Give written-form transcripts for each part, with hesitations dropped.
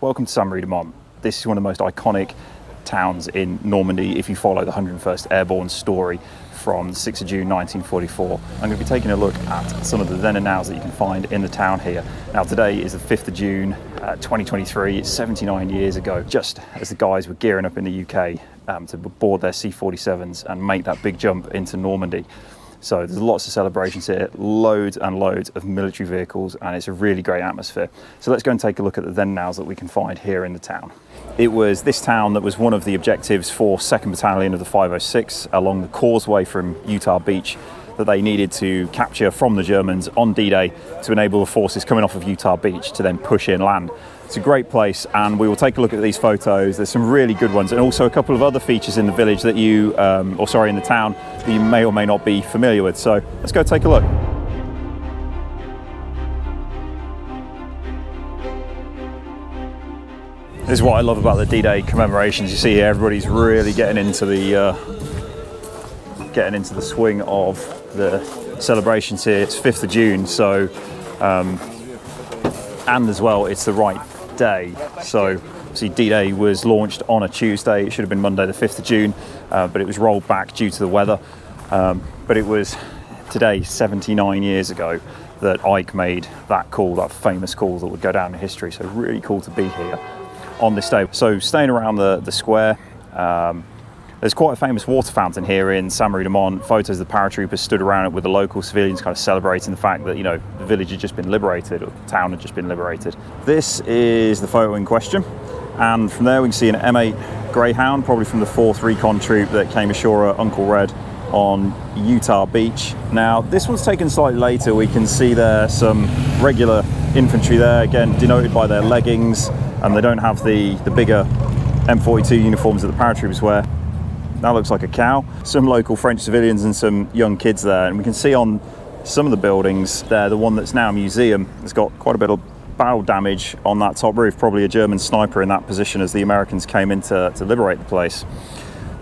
Welcome to Sainte-Marie-du-Mont. This is one of the most iconic towns in Normandy if you follow the 101st Airborne story from the 6th of June 1944. I'm going to be taking a look at some of the then and nows that you can find in the town here. Now today is the 5th of June 2023, it's 79 years ago, just as the guys were gearing up in the UK to board their C-47s and make that big jump into Normandy. So there's lots of celebrations here, loads and loads of military vehicles, and it's a really great atmosphere. So let's go and take a look at the then and nows that we can find here in the town. It was this town that was one of the objectives for 2nd Battalion of the 506 along the causeway from Utah Beach that they needed to capture from the Germans on D-Day to enable the forces coming off of Utah Beach to then push inland. It's a great place, and we will take a look at these photos. There's some really good ones, and also a couple of other features in the village that you, in the town, that you may or may not be familiar with. So let's go take a look. This is what I love about the D-Day commemorations. You see here, everybody's really getting into the swing of the celebrations here. It's 5th of June, so and as well, it's the right day. So see, D-Day was launched on a Tuesday. It should have been Monday the 5th of June, but it was rolled back due to the weather. But it was today, 79 years ago, that Ike made that call, that famous call that would go down in history. So really cool to be here on this day. So staying around the square, there's quite a famous water fountain here in Sainte-Marie-du-Mont. Photos of the paratroopers stood around it with the local civilians kind of celebrating the fact that, you know, the village had just been liberated, or the town had just been liberated. This is the photo in question, and from there we can see an M8 Greyhound, probably from the 4th Recon Troop that came ashore at Uncle Red on Utah Beach. Now this one's taken slightly later. We can see there some regular infantry there, again denoted by their leggings, and they don't have the bigger M42 uniforms that the paratroopers wear. That looks like a cow. Some local French civilians and some young kids there, and we can see on some of the buildings there, the one that's now a museum has got quite a bit of barrel damage on that top roof, probably a German sniper in that position as the Americans came in to liberate the place.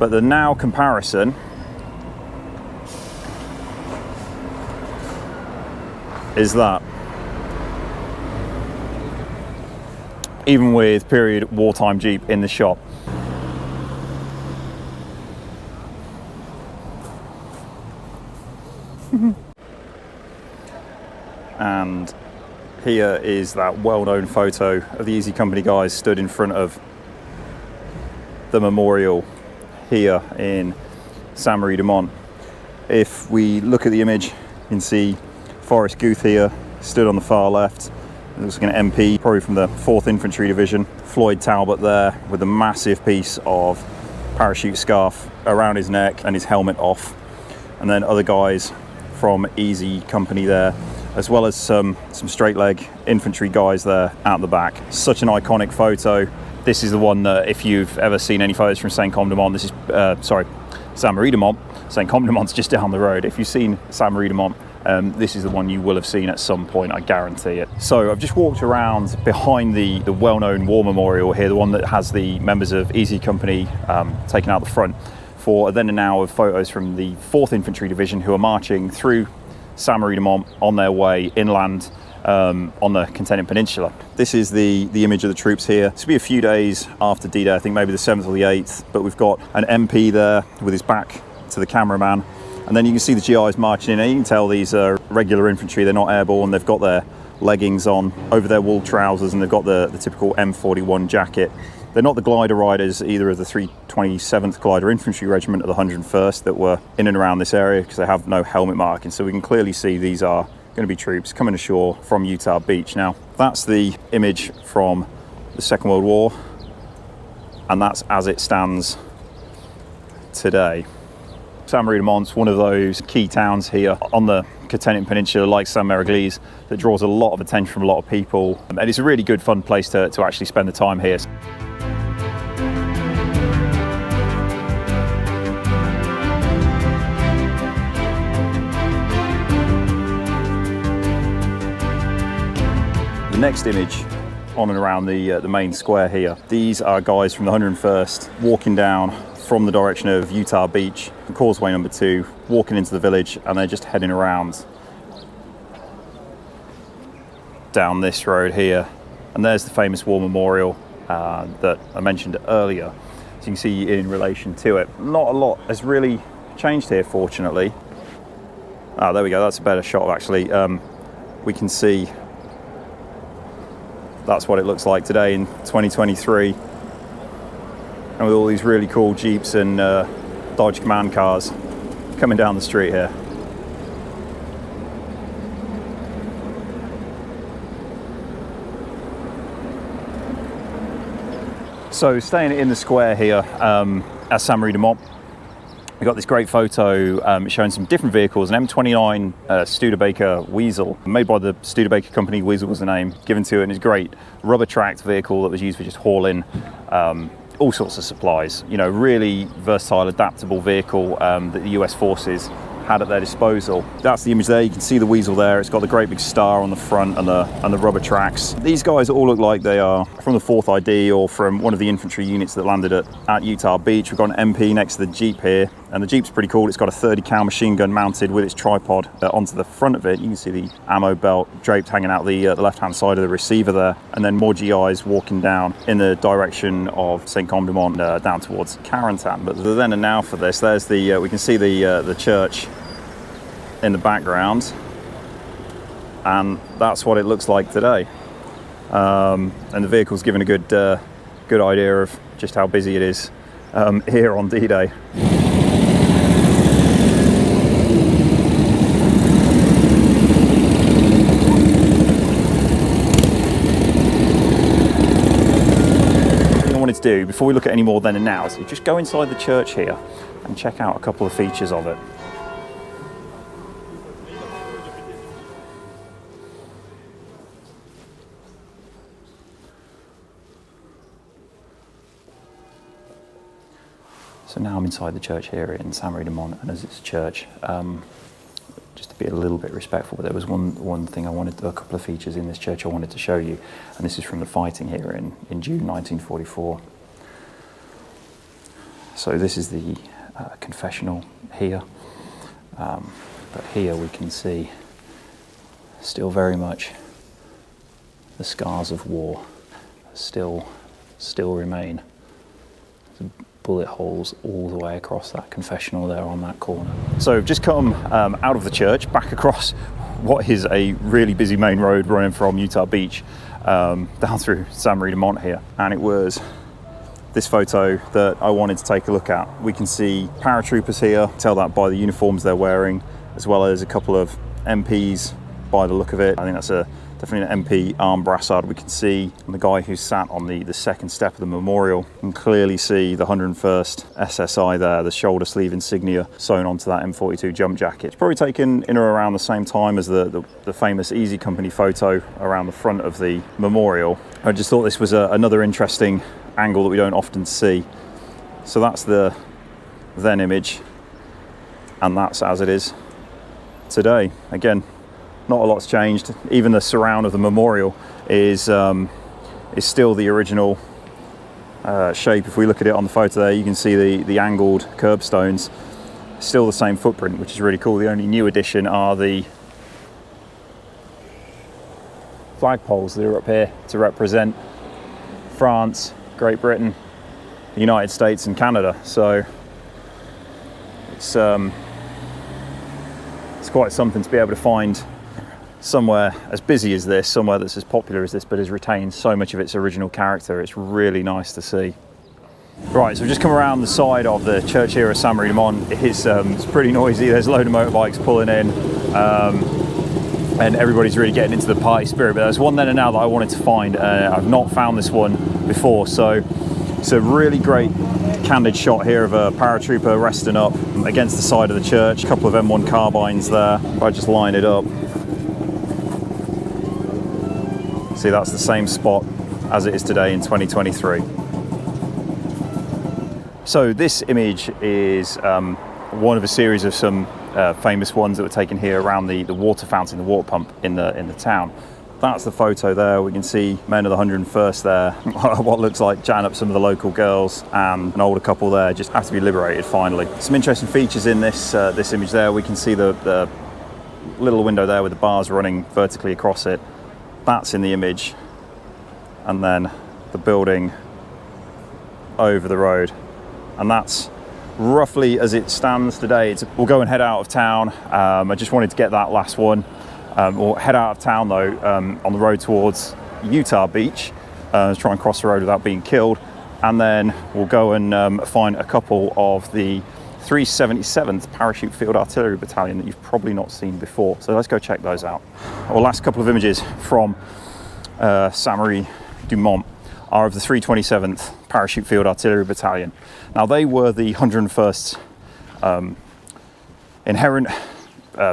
But the now comparison is that even with period wartime Jeep in the shop. And here is that well-known photo of the Easy Company guys stood in front of the memorial here in Sainte-Marie-du-Mont. If we look at the image, you can see Forrest Guth here stood on the far left. It looks like an MP, probably from the 4th Infantry Division. Floyd Talbot there with a massive piece of parachute scarf around his neck and his helmet off. And then other guys from Easy Company there, as well as some straight leg infantry guys there out the back. Such an iconic photo. This is the one that if you've ever seen any photos from Sainte-Marie-du-Mont, this is, Sainte-Marie-du-Mont. Sainte-Marie-du-Mont's just down the road. If you've seen Sainte-Marie-du-Mont, this is the one you will have seen at some point, I guarantee it. So I've just walked around behind the well-known war memorial here, the one that has the members of Easy Company taken out the front, for a then and now of photos from the 4th Infantry Division who are marching through Sainte-Marie-du-Mont on their way inland on the Containing Peninsula. This is the image of the troops here. This will be a few days after D-Day, I think maybe the 7th or the 8th, but we've got an MP there with his back to the cameraman, and then you can see the GIs marching in, and you can tell these are regular infantry, they're not airborne. They've got their leggings on over their wool trousers, and they've got the typical M41 jacket. They're not the glider riders either of the 327th Glider Infantry Regiment of the 101st that were in and around this area, because they have no helmet marking. So we can clearly see these are going to be troops coming ashore from Utah Beach. Now, that's the image from the Second World War, and that's as it stands today. Sainte-Marie-du-Mont's one of those key towns here on the Containing Peninsula, like Sainte-Marie-Église, that draws a lot of attention from a lot of people, and it's a really good fun place to actually spend the time here. The next image on and around the main square here, these are guys from the 101st walking down from the direction of Utah Beach, causeway number 2, walking into the village, and they're just heading around down this road here. And there's the famous war memorial that I mentioned earlier. So you can see in relation to it, not a lot has really changed here, fortunately. Ah, there we go, that's a better shot actually. We can see that's what it looks like today in 2023. And with all these really cool Jeeps and Dodge Command cars coming down the street here. So staying in the square here at Sainte-Marie-du-Mont, we got this great photo showing some different vehicles, an M29 Studebaker Weasel, made by the Studebaker Company. Weasel was the name given to it, and it's a great rubber tracked vehicle that was used for just hauling all sorts of supplies. You know, really versatile, adaptable vehicle that the US forces had at their disposal. That's the image there. You can see the Weasel there. It's got the great big star on the front and the rubber tracks. These guys all look like they are from the 4th ID or from one of the infantry units that landed at Utah Beach. We've got an MP next to the Jeep here, and the Jeep's pretty cool. It's got a 30 cal machine gun mounted with its tripod onto the front of it. You can see the ammo belt draped hanging out the left-hand side of the receiver there, and then more GIs walking down in the direction of Sainte-Marie-du-Mont down towards Carentan. But the then and now for this, there's the we can see the church in the background, and that's what it looks like today. And the vehicle's given a good idea of just how busy it is here on D-Day. To do before we look at any more then and now, so just go inside the church here and check out a couple of features of it. So now I'm inside the church here in Sainte-Marie-du-Mont, and as it's a church, just to be a little bit respectful, but there was one thing I wanted, a couple of features in this church I wanted to show you, and this is from the fighting here in June 1944. So this is the confessional here, but here we can see still very much the scars of war still remain. There's bullet holes all the way across that confessional there on that corner. So we've just come out of the church, back across what is a really busy main road running from Utah Beach down through Sainte-Marie-du-Mont here, and it was this photo that I wanted to take a look at. We can see paratroopers here, tell that by the uniforms they're wearing, as well as a couple of MPs by the look of it. I think that's definitely an MP arm brassard. We can see the guy who sat on the second step of the memorial, and clearly see the 101st SSI there, the shoulder sleeve insignia sewn onto that M42 jump jacket. It's probably taken in or around the same time as the famous Easy Company photo around the front of the memorial. I just thought this was another interesting angle that we don't often see. So that's the then image, and that's as it is today. Again, not a lot's changed. Even the surround of the memorial is still the original shape. If we look at it on the photo there, you can see the angled curbstones, still the same footprint, which is really cool. The only new addition are the flagpoles that are up here to represent France, Great Britain, the United States and Canada. So it's quite something to be able to find somewhere as busy as this, somewhere that's as popular as this, but has retained so much of its original character. It's really nice to see. Right, so we've just come around the side of the church here at Sainte-Marie-du-Mont. It's pretty noisy. There's a load of motorbikes pulling in, and everybody's really getting into the party spirit. But there's one then and now that I wanted to find. I've not found this one before, so it's a really great candid shot here of a paratrooper resting up against the side of the church. A couple of M1 carbines there. If I just line it up, see, that's the same spot as it is today in 2023. So this image is one of a series of some famous ones that were taken here around the water fountain, the water pump in the town. That's the photo there. We can see men of the 101st there, what looks like chatting up some of the local girls, and an older couple there just have to be liberated finally. Some interesting features in this image there. We can see the little window there with the bars running vertically across it. That's in the image. And then the building over the road. And that's roughly as it stands today. We'll go and head out of town. I just wanted to get that last one. We'll head out of town though, on the road towards Utah Beach, try and cross the road without being killed. And then we'll go and find a couple of the 377th Parachute Field Artillery Battalion that you've probably not seen before. So let's go check those out. Our last couple of images from Sainte-Marie-du-Mont are of the 327th Parachute Field Artillery Battalion. Now they were the 101st inherent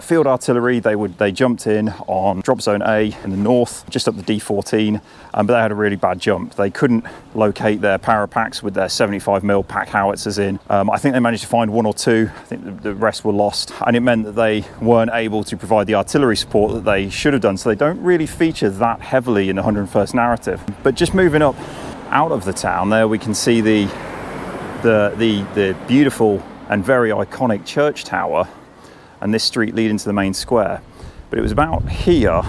field artillery. They jumped in on drop zone A in the north, just up the D14, but they had a really bad jump. They couldn't locate their parapacks with their 75mm pack howitzers in. I think they managed to find one or two. I think the rest were lost, and it meant that they weren't able to provide the artillery support that they should have done. So they don't really feature that heavily in the 101st narrative. But just moving up out of the town there, we can see the beautiful and very iconic church tower and this street leading to the main square. But it was about here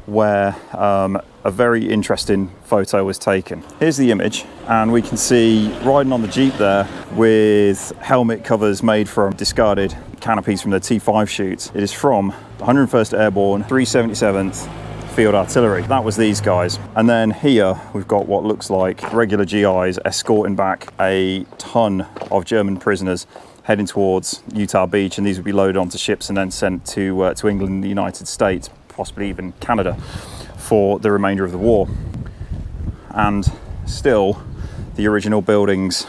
where a very interesting photo was taken. Here's the image, and we can see riding on the Jeep there with helmet covers made from discarded canopies from the T5 shoots. It is from the 101st Airborne 377th Field Artillery. That was these guys. And then here we've got what looks like regular GIs escorting back a ton of German prisoners heading towards Utah Beach, and these would be loaded onto ships and then sent to England and the United States, possibly even Canada, for the remainder of the war. And still, the original buildings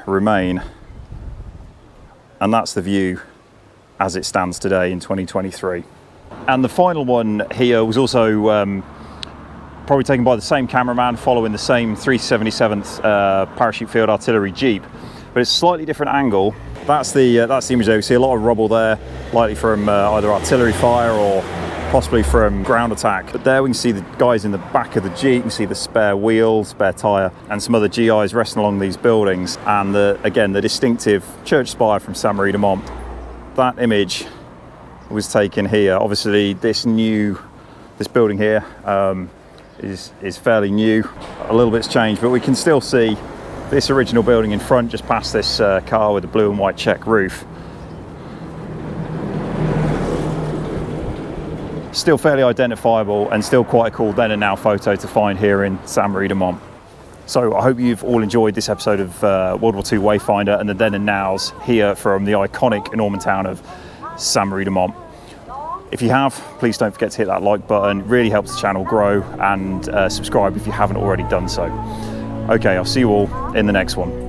remain, and that's the view as it stands today in 2023. And the final one here was also probably taken by the same cameraman following the same 377th Parachute Field Artillery Jeep, but it's a slightly different angle. That's the image there. We see a lot of rubble there, likely from either artillery fire or possibly from ground attack. But there we can see the guys in the back of the Jeep. You can see the spare wheel, spare tyre, and some other GIs resting along these buildings. And again, the distinctive church spire from Sainte-Marie-du-Mont. That image was taken here. Obviously, this building here is fairly new. A little bit's changed, but we can still see this original building in front, just past this car with the blue and white check roof. Still fairly identifiable, and still quite a cool then and now photo to find here in Sainte-Marie-du-Mont. So I hope you've all enjoyed this episode of World War II Wayfinder and the then and nows here from the iconic Norman town of Sainte-Marie-du-Mont. If you have, please don't forget to hit that like button. It really helps the channel grow, and subscribe if you haven't already done so. Okay, I'll see you all in the next one.